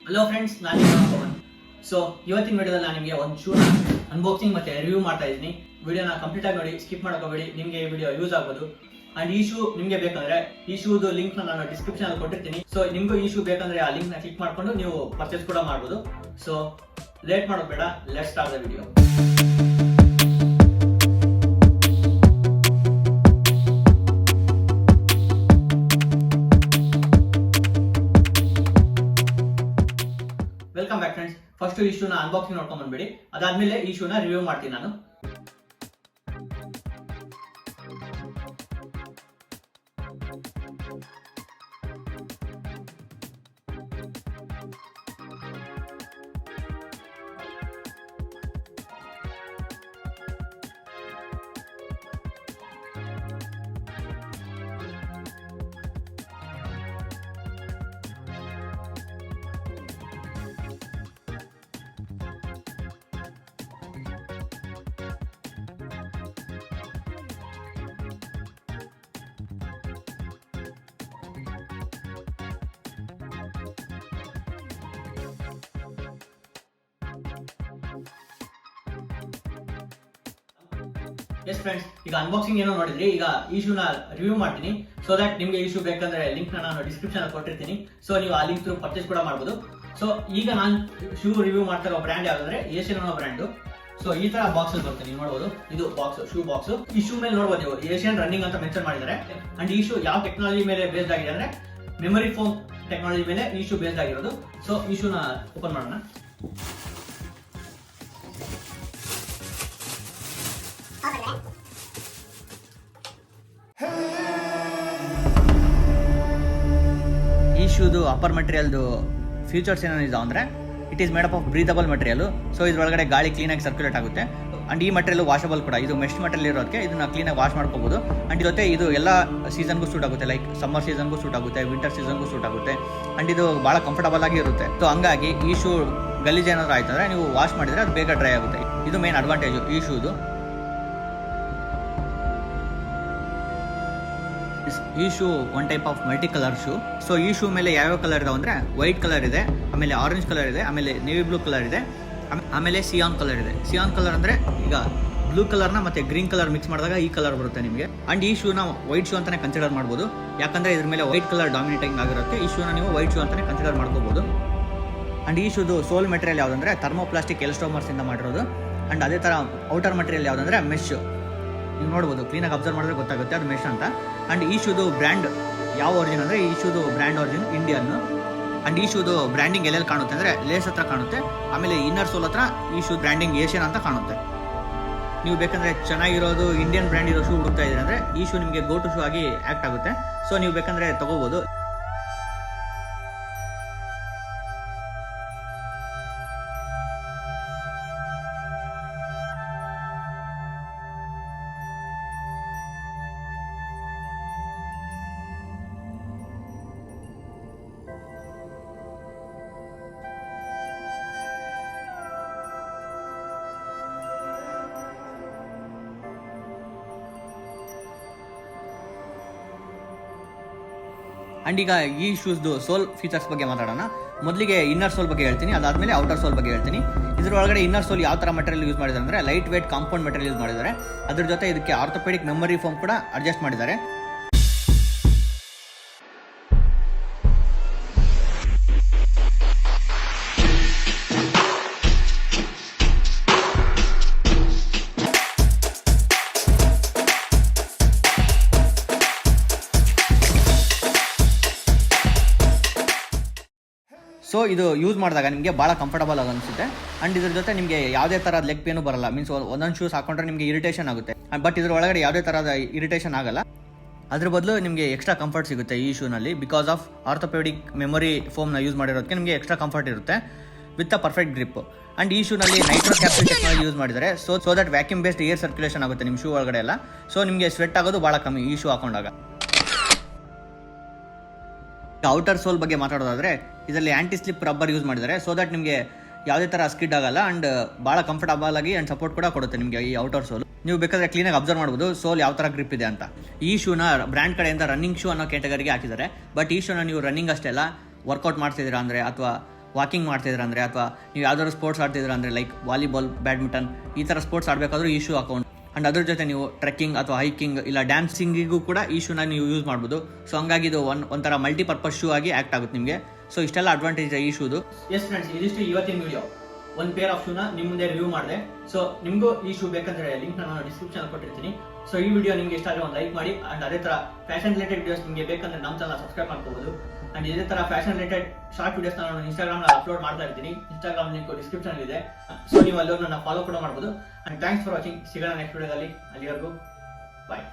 Hello friends, ನಾನು Pavan. So ಇವತ್ತಿನ ವಿಡಿಯೋದಲ್ಲಿ ನಾನು ನಿಮಗೆ ಒಂದು ಶೂನ ಅನ್ಬಾಕ್ಸಿಂಗ್ ಮತ್ತೆ ರಿವ್ಯೂ ಮಾಡ್ತಾ ಇದ್ದೀನಿ. ವಿಡಿಯೋನ ಕಂಪ್ಲೀಟ್ ಆಗಿ ನೋಡಿ, ಸ್ಕಿಪ್ ಮಾಡೋಕೋಬೇಡಿ. ನಿಮಗೆ ಈ ವಿಡಿಯೋ ಯೂಸ್ ಆಗ್ಬೋದು. ಅಂಡ್ ಈ ಶೂ ನಿಮಗೆ ಬೇಕಂದ್ರೆ ಈ ಶೂದು ಲಿಂಕ್ ನಾನು ಡಿಸ್ಕ್ರಿಪ್ಷನ್ ಅಲ್ಲಿ ಕೊಟ್ಟಿರ್ತೀನಿ. ಸೊ ನಿಮಗೂ ಈ ಶೂ ಬೇಕಂದ್ರೆ ಆ ಲಿಂಕ್ ನ ಕ್ಲಿಕ್ ಮಾಡ್ಕೊಂಡು ನೀವು ಪರ್ಚೇಸ್ ಕೂಡ ಮಾಡ್ಬೋದು. ಸೊ ಲೇಟ್ ಮಾಡೋದು ಬೇಡ, let's start the video. Welcome back friends. First ಈ ಶೂನ ಅನ್ಬಾಕ್ಸಿಂಗ್ ನೋಡ್ಕೊಂಡ್ ಬಂದ್ಬಿಡಿ. ಅದಾದ್ಮೇಲೆ ಈ ಶೂನ ರಿವ್ಯೂ ಮಾಡ್ತೀನಿ ನಾನು. ಎಸ್ ಫ್ರೆಂಡ್ಸ್, ಈಗ ಅನ್ಬಾಕ್ಸಿಂಗ್ ಏನೋ ನೋಡಿದ್ರಿ. ಈಗ ಈ ಶೂನ ರಿವ್ಯೂ ಮಾಡ್ತೀನಿ. ಸೊ ದಟ್ ನಿಮಗೆ ಈ ಶೂ ಬೇಕಂದ್ರೆ ಲಿಂಕ್ ನಾನು ಡಿಸ್ಕ್ರಿಪ್ಷನ್ ಅಲ್ಲಿ ಕೊಟ್ಟಿರ್ತೀನಿ. ಸೊ ನೀವು ಆ ಲಿಂಕ್ ಥ್ರೂ ಪರ್ಚೇಸ್ ಕೂಡ ಮಾಡ್ಬೋದು. ಸೊ ಈಗ ನಾನು ಶೂ ರಿವ್ಯೂ ಮಾಡ್ತಾ ಇರೋ ಬ್ರ್ಯಾಂಡ್ ಯಾವ್ದಂದ್ರೆ ಏಷ್ಯನ್ ಅನ್ನೋ ಬ್ರ್ಯಾಂಡ್. ಸೊ ಈ ತರ ಬಾಕ್ಸ್ ಅಲ್ಲಿ ಬರುತ್ತೆ, ನೀವು ನೋಡಬಹುದು. ಇದು ಬಾಕ್ಸ್, ಶೂ ಬಾಕ್ಸ್. ಈ ಶೂ ಮೇಲೆ ನೋಡಬಹುದು ನೀವು ಏಷ್ಯನ್ ರನ್ನಿಂಗ್ ಅಂತ ಮೆನ್ಷನ್ ಮಾಡಿದ್ದಾರೆ. ಅಂಡ್ ಈ ಶೂ ಯಾವ ಟೆಕ್ನಾಲಜಿ ಮೇಲೆ ಬೇಸ್ಡ್ ಆಗಿದೆ ಅಂದ್ರೆ ಮೆಮೊರಿ ಫೋಮ್ ಟೆಕ್ನಾಲಜಿ ಮೇಲೆ ಈ ಶೂ ಬೇಸ್ಡ್ ಆಗಿರೋದು. ಸೊ ಈ ಶೂನ ಓಪನ್ ಮಾಡೋಣ. ಈ ಶೂದು ಅಪ್ಪರ್ ಮೆಟೀರಿಯಲ್ದು ಫೀಚರ್ಸ್ ಏನಿದೆ ಅಂದ್ರೆ it is made up of breathable material. So ಇದ್ರೊಳಗಡೆ ಗಾಳಿ ಕ್ಲೀನಾಗಿ ಸರ್ಕ್ಯುಲೇಟ್ ಆಗುತ್ತೆ. ಅಂಡ್ ಈ ಮೆಟೀರಿಯಲ್ ವಾಷಬಲ್ ಕೂಡ. ಇದು ಮೆಶ್ ಮೆಟೀರಿಯಲ್ ಇರೋದಕ್ಕೆ ಇದನ್ನ ಕ್ಲೀನಾಗಿ ವಾಶ್ ಮಾಡ್ಕೋಬಹುದು. ಅಂಡ್ ಜೊತೆ ಇದು ಎಲ್ಲ ಸೀಸನ್ಗೂ ಸೂಟ್ ಆಗುತ್ತೆ. ಲೈಕ್ ಸಮ್ಮರ್ ಸೀಸನ್ಗೂ ಸೂಟ್ ಆಗುತ್ತೆ, ವಿಂಟರ್ ಸೀಸನ್ಗೂ ಸೂಟ್ ಆಗುತ್ತೆ. ಅಂಡ್ ಇದು ಬಹಳ ಕಂಫರ್ಟಬಲ್ ಆಗಿ ಇರುತ್ತೆ. ಸೊ ಹಂಗಾಗಿ ಈ ಶೂ ಗಲೀಜ್ ಏನಾದ್ರು ಆಯ್ತು ಅಂದ್ರೆ ನೀವು ವಾಶ್ ಮಾಡಿದ್ರೆ ಅದು ಬೇಗ ಡ್ರೈ ಆಗುತ್ತೆ. ಇದು ಮೇನ್ ಅಡ್ವಾಂಟೇಜ್ ಈ ಶೂದು. ಈ shoe one type of multi colour shoe. So ಈ ಶೂ ಮೇಲೆ ಯಾವ್ಯಾವ ಕಲರ್ ಇದಾವೆ ಅಂದ್ರೆ ವೈಟ್ ಕಲರ್ ಇದೆ, ಆಮೇಲೆ ಆರೆಂಜ್ ಕಲರ್ ಇದೆ, ಆಮೇಲೆ ನೇವಿ ಬ್ಲೂ ಕಲರ್ ಇದೆ, ಆಮೇಲೆ ಸಿಯಾನ್ ಕಲರ್ ಇದೆ. ಸಿಯಾನ್ ಕಲರ್ ಅಂದ್ರೆ ಈಗ ಬ್ಲೂ ಕಲರ್ನ ಮತ್ತೆ ಗ್ರೀನ್ ಕಲರ್ ಮಿಕ್ಸ್ ಮಾಡಿದಾಗ ಈ ಕಲರ್ ಬರುತ್ತೆ ನಿಮಗೆ. ಅಂಡ್ ಈ ಶೂನ ವೈಟ್ ಶೂ ಅಂತಾನೆ ಕನ್ಸಿಡರ್ ಮಾಡಬಹುದು, ಯಾಕಂದ್ರೆ ಇದ್ರ ಮೇಲೆ ವೈಟ್ ಕಲರ್ ಡಾಮಿನೇಟಿಂಗ್ ಆಗಿರುತ್ತೆ. ಈ ಶೂನ ನೀವು ವೈಟ್ ಶೂ ಅಂತಾನೆ ಕನ್ಸಿಡರ್ ಮಾಡ್ಕೋಬಹುದು. ಅಂಡ್ ಈ ಶೂದು ಸೋಲ್ ಮೆಟೀರಿಯಲ್ ಯಾವ್ದಂದ್ರೆ ಥರ್ಮೋಪ್ಲಾಸ್ಟಿಕ್ ಎಲಾಸ್ಟೋಮರ್ಸ್ ಇಂದ ಮಾಡಿರೋದು. ಅಂಡ್ ಅದೇ ತರ ಔಟರ್ ಮೆಟೀರಿಯಲ್ ಯಾವ್ದಂದ್ರೆ ಮೆಶ್. ನೀವು ನೋಡ್ಬೋದು, ಕ್ಲೀನಾಗಿ ಅಬ್ಸರ್ವ್ ಮಾಡಿದ್ರೆ ಗೊತ್ತಾಗುತ್ತೆ ಅದು ಮೆಶ್ ಅಂತ. ಅಂಡ್ ಈ ಶೂದು ಬ್ರ್ಯಾಂಡ್ ಯಾವ ಒರಿಜಿನ್ ಅಂದ್ರೆ ಈ ಶೂದು ಬ್ರ್ಯಾಂಡ್ ಒರಿಜಿನ್ ಇಂಡಿಯನ್. ಅಂಡ್ ಈ ಶೂದು ಬ್ರ್ಯಾಂಡಿಂಗ್ ಎಲ್ಲೆಲ್ಲಿ ಕಾಣುತ್ತೆ ಅಂದ್ರೆ ಲೇಸ್ ಹತ್ರ ಕಾಣುತ್ತೆ, ಆಮೇಲೆ ಇನ್ನರ್ ಸೋಲ್ ಹತ್ರ ಈ ಶೂ ಬ್ರ್ಯಾಂಡಿಂಗ್ ಏಷ್ಯನ್ ಅಂತ ಕಾಣುತ್ತೆ. ನೀವು ಬೇಕಂದ್ರೆ ಚೆನ್ನಾಗಿರೋದು ಇಂಡಿಯನ್ ಬ್ರ್ಯಾಂಡ್ ಇರೋ ಶೂ ಹುಡುಕ್ತಾ ಇದ್ದೀರಿ ಅಂದ್ರೆ ಈ ಶೂ ನಿಮಗೆ ಗೋ ಟು ಶೂ ಆಗಿ ಆಕ್ಟ್ ಆಗುತ್ತೆ. ಸೊ ನೀವು ಬೇಕಂದ್ರೆ ತಗೋಬಹುದು. ಅಂಡ್ ಈಗ ಈ ಶೂಸ್ದು ಸೋಲ್ ಫೀಚರ್ಸ್ ಬಗ್ಗೆ ಮಾತಾಡೋಣ. ಮೊದಲಿಗೆ ಇನ್ನರ್ ಸೋಲ್ ಬಗ್ಗೆ ಹೇಳ್ತೀನಿ, ಅದಾದ್ಮೇಲೆ ಔಟರ್ ಸೋಲ್ ಬಗ್ಗೆ ಹೇಳ್ತೀನಿ. ಇದರೊಳಗಡೆ ಇನ್ನರ್ ಸೋಲ್ ಯಾವ ತರ ಮೆಟೀರಿಯಲ್ ಯೂಸ್ ಮಾಡಿದ್ದಾರೆ ಅಂದ್ರೆ light weight compound material use ಮಾಡಿದ್ದಾರೆ. ಅದ್ರ ಜೊತೆ ಇದಕ್ಕೆ ಆರ್ಥೋಪೆಡಿಕ್ ಮೆಮೊರಿ ಫೋಮ್ ಕೂಡ ಅಡ್ಜಸ್ಟ್ ಮಾಡಿದ್ದಾರೆ. ಸೊ ಇದು ಯೂಸ್ ಮಾಡಿದಾಗ ನಿಮಗೆ ಭಾಳ ಕಂಫರ್ಟಬಲ್ ಆಗಿ ಅನಿಸುತ್ತೆ. ಅಂಡ್ ಇದ್ರ ಜೊತೆ ನಿಮಗೆ ಯಾವುದೇ ಥರದ ಲೆಗ್ ಪೇನು ಬರಲ್ಲ. ಮೀನ್ಸ್ ಒಂದೊಂದು ಶೂಸ್ ಹಾಕೊಂಡ್ರೆ ನಿಮಗೆ ಇರಿಟೇಷನ್ ಆಗುತ್ತೆ, ಬಟ್ ಇದ್ರ ಒಳಗಡೆ ಯಾವುದೇ ಥರದ ಇರಿಟೇಷನ್ ಆಗಲ್ಲ. ಅದ್ರ ಬದಲು ನಿಮಗೆ ಎಕ್ಸ್ಟ್ರಾ ಕಂಫರ್ಟ್ಸ್ ಸಿಗುತ್ತೆ ಈ ಶೂನಲ್ಲಿ. ಬಿಕಾಸ್ ಆಫ್ ಆರ್ಥೋಪೆಡಿಕ್ ಮೆಮೊರಿ ಫೋಮ್ನ ಯೂಸ್ ಮಾಡಿರೋದಕ್ಕೆ ನಿಮಗೆ ಎಕ್ಸ್ಟ್ರಾ ಕಂಫರ್ಟ್ ಇರುತ್ತೆ with a perfect grip. And ಈ ಶೂನಲ್ಲಿ ನೈಟ್ರೋ ಕ್ಯಾಪ್ಸೂಲ್ ಟೆಕ್ನಾಲಜಿ ಯೂಸ್ ಮಾಡಿದ್ದಾರೆ. So that vacuum based air circulation ಆಗುತ್ತೆ ನಿಮ್ಮ ಶೂ ಒಳಗಡೆ ಎಲ್ಲ. ಸೊ ನಿಮಗೆ ಸ್ವೆಟ್ ಆಗೋದು ಭಾಳ ಕಮ್ಮಿ ಈ ಶೂ ಹಾಕೊಂಡಾಗ. ಔಟರ್ ಸೋಲ್ ಬಗ್ಗೆ ಮಾತಾಡೋದಾದ್ರೆ ಇದರಲ್ಲಿ ಆಂಟಿ ಸ್ಲಿಪ್ ರಬ್ಬರ್ ಯೂಸ್ ಮಾಡಿದ್ದಾರೆ. ಸೊ ದಟ್ ನಿಮಗೆ ಯಾವುದೇ ತರ ಸ್ಕಿಡ್ ಆಗಲ್ಲ ಅಂಡ್ ಬಹಳ ಕಂಫರ್ಟಬಲ್ ಆಗಿ ಅಂಡ್ ಸಪೋರ್ಟ್ ಕೂಡ ಕೊಡುತ್ತೆ ನಿಮಗೆ ಈ ಔಟರ್ ಸೋಲ್. ನೀವು ಬೇಕಾದ್ರೆ ಕ್ಲೀನಾಗಿ ಅಬ್ಸರ್ವ್ ಮಾಡಬಹುದು ಸೋಲ್ ಯಾವ ತರ ಗ್ರಿಪ್ ಇದೆ ಅಂತ. ಈ ಶೂನ ಬ್ರ್ಯಾಂಡ್ ಕಡೆಯಿಂದ ರನ್ನಿಂಗ್ ಶೂ ಅನ್ನೋ ಕ್ಯಾಟಗರಿಗೆ ಹಾಕಿದ್ದಾರೆ. ಬಟ್ ಈ ಶೂನ ನೀವು ರನ್ನಿಂಗ್ ಅಷ್ಟೇ ಅಲ್ಲ, ವರ್ಕೌಟ್ ಮಾಡ್ತಿದ್ದೀರಾ ಅಂದ್ರೆ ಅಥವಾ ವಾಕಿಂಗ್ ಮಾಡ್ತಿದ್ರೆ ಅಂದರೆ ಅಥವಾ ನೀವು ಯಾವ್ದಾದ್ರು ಸ್ಪೋರ್ಟ್ಸ್ ಆಡ್ತಿದ್ರೆ ಅಂದರೆ ಲೈಕ್ ವಾಲಿಬಾಲ್, ಬ್ಯಾಡ್ಮಿಂಟನ್ ಈ ಥರ ಸ್ಪೋರ್ಟ್ಸ್ ಆಡಬೇಕಾದ್ರೂ ಈ ಶೂ ಹಾಕೊಂಡು. ಆ್ಯಂಡ್ ಅದ್ರ ಜೊತೆ ನೀವು ಟ್ರೆಕ್ಕಿಂಗ್ ಅಥವಾ ಹೈಕಿಂಗ್ ಇಲ್ಲ ಡ್ಯಾನ್ಸಿಂಗಿಗೂ ಕೂಡ ಈ ಶೂನ ನೀವು ಯೂಸ್ ಮಾಡ್ಬೋದು. ಸೊ ಹಂಗಾಗಿ ಇದು ಒಂಥರ ಮಲ್ಟಿಪರ್ಪಸ್ ಶೂ ಆಗಿ ಆ್ಯಕ್ಟ್ ಆಗುತ್ತೆ ನಿಮಗೆ. ಸೊ ಇಷ್ಟೆಲ್ಲ ಅಡ್ವಾಂಟೇಜ್ ಈ ಶೂದು. ಎಸ್ ಫ್ರೆಂಡ್ಸ್, ಇದಿಷ್ಟು ಇವತ್ತಿನ ವಿಡಿಯೋ. ಒಂದು ಪೇರ್ ಆಫ್ ಶೂನ ನಿಮ್ಮ ಮುಂದೆ ರಿವ್ಯೂ ಮಾಡಿದೆ. ಸೊ ನಿಮಗೂ ಈ ಶೂ ಬೇಕಂದ್ರೆ ಲಿಂಕ್ ನಾನು ಡಿಸ್ಕ್ರಿಪ್ಷನ್ ಕೊಟ್ಟಿರ್ತೀನಿ. ಸೊ ಈ ವಿಡಿಯೋ ನಿಮಗೆ ಇಷ್ಟ ಆದರೆ ಒಂದು ಲೈಕ್ ಮಾಡಿ. ಆ್ಯಂಡ್ ಅದೇ ಥರ ಫ್ಯಾಷನ್ ರಿಲೇಟೆಡ್ ವಿಡಿಯೋಸ್ ನಿಮಗೆ ಬೇಕಂದ್ರೆ ನಮ್ಮ ಚಾನಲ್ ಸಬ್ಸ್ಕ್ರೈಬ್ ಮಾಡ್ಕೋಬಹುದು. ಆ್ಯಂಡ್ ಇದೇ ಥರ ಫ್ಯಾಷನ್ ರಿಲೇಟೆಡ್ ಶಾರ್ಟ್ ವಿಡಿಯೋಸ್ನ ನಾನು ಇನ್ಸ್ಟಾಗ್ರಾಮ್ನಲ್ಲಿ ಅಪ್ಲೋಡ್ ಮಾಡ್ತಾ ಇರ್ತೀನಿ. ಇನ್ಸ್ಟಾಗ್ರಾಮ್ ಲಿಂಕ್ ಡಿಸ್ಕ್ರಿಪ್ಷನ್ ಇದೆ. ಸೊ ನೀವು ಅಲ್ಲೂ ನನ್ನ ಫಾಲೋ ಕೂಡ ಮಾಡ್ಬೋದು. And thanks for watching. ಸಿಗೋಣ ನೆಕ್ಸ್ಟ್ ವಿಡಿಯೋದಲ್ಲಿ. ಅಲ್ಲಿವರೆಗೂ ಬಾಯ್.